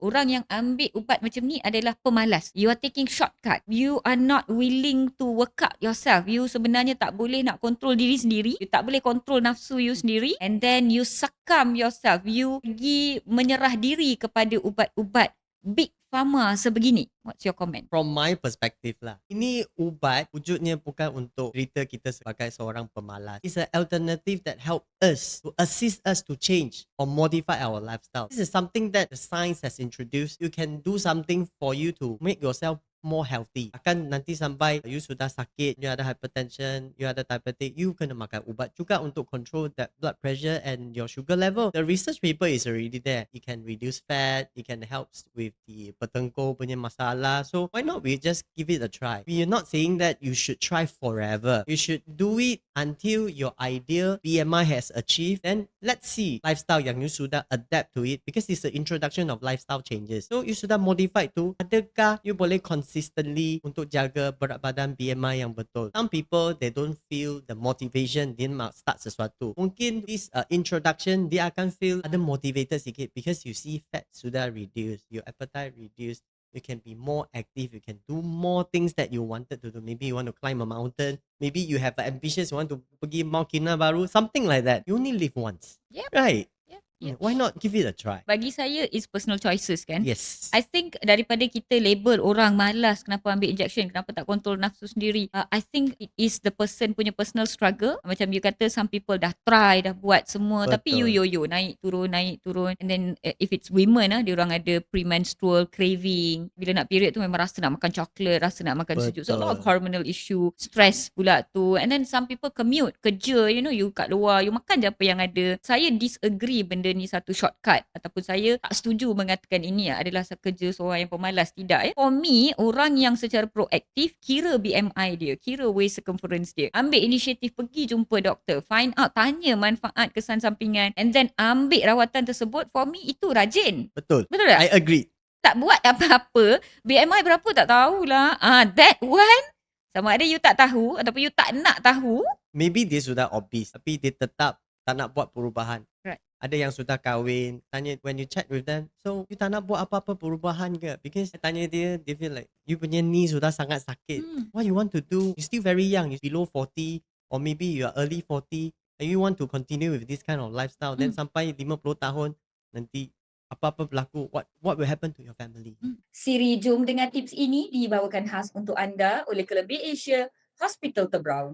Orang yang ambil ubat macam ni adalah pemalas. You are taking shortcut. You are not willing to work out yourself. You sebenarnya tak boleh nak kontrol diri sendiri. You tak boleh kontrol nafsu you sendiri. And then you succumb yourself. You pergi menyerah diri kepada ubat-ubat Big Pharma sebegini. What's your comment? From my perspective lah, ini ubat wujudnya bukan untuk cerita kita sebagai seorang pemalas. It's an alternative that help us to assist us to change or modify our lifestyle. This is something that the science has introduced. You can do something for you to make yourself more healthy. Akan nanti sampai you sudah sakit, you ada hypertension, you ada diabetic, you kena makan ubat juga untuk control that blood pressure and your sugar level. The research paper is already there. It can reduce fat, it can help with the petengko punya masalah. So why not we just give it a try? We are not saying that you should try forever. You should do it until your ideal BMI has achieved. Then let's see lifestyle yang you sudah adapt to it, because it's the introduction of lifestyle changes. So you sudah modify tu, adakah you boleh consistently untuk jaga berat badan BMI yang betul? Some people they don't feel the motivation dia nak start sesuatu. Mungkin this introduction dia akan feel ada motivated sikit, because you see fat sudah reduce, your appetite reduce, you can be more active, you can do more things that you wanted to do. Maybe you want to climb a mountain, maybe you have ambitions, you want to pergi Mount Kinabalu, something like that. You only live once. Yep. Right? Yep. Why not give it a try? Bagi saya is personal choices kan. Yes. I think daripada kita label orang malas kenapa ambil injection, kenapa tak kontrol nafsu sendiri, I think it is the person punya personal struggle. Macam you kata some people dah try, dah buat semua, tapi you Betul. yo-yo, naik turun. And then if it's women, dia orang ada premenstrual craving. Bila nak period tu memang rasa nak makan coklat, rasa nak makan sejuk. So a lot of Betul. hormonal issue, stress pula tu. And then some people commute, kerja, you kat luar, you makan je apa yang ada. Saya disagree benda ni satu shortcut, ataupun saya tak setuju mengatakan ini adalah kerja seorang yang pemalas. Tidak. For me, orang yang secara proaktif kira BMI dia, kira waist circumference dia, ambil inisiatif pergi jumpa doktor, find out, tanya manfaat kesan sampingan, and then ambil rawatan tersebut, for me itu rajin. Betul. Betul tak? I agree. Tak buat apa-apa, BMI berapa tak tahulah. That one, sama ada you tak tahu ataupun you tak nak tahu. Maybe dia sudah obese, tapi dia tetap tak nak buat perubahan. Right. Ada yang sudah kahwin, tanya when you chat with them, so you tak nak buat apa-apa perubahan ke? Because I tanya dia feel like you punya knee sudah sangat sakit. What you want to do? You're still very young, you're below 40 or maybe you are early 40 and you want to continue with this kind of lifestyle. Then sampai 50 tahun nanti apa-apa berlaku, what will happen to your family? Siri, jom dengan tips ini dibawakan khas untuk anda oleh Kelebih Asia Hospital Tebrau.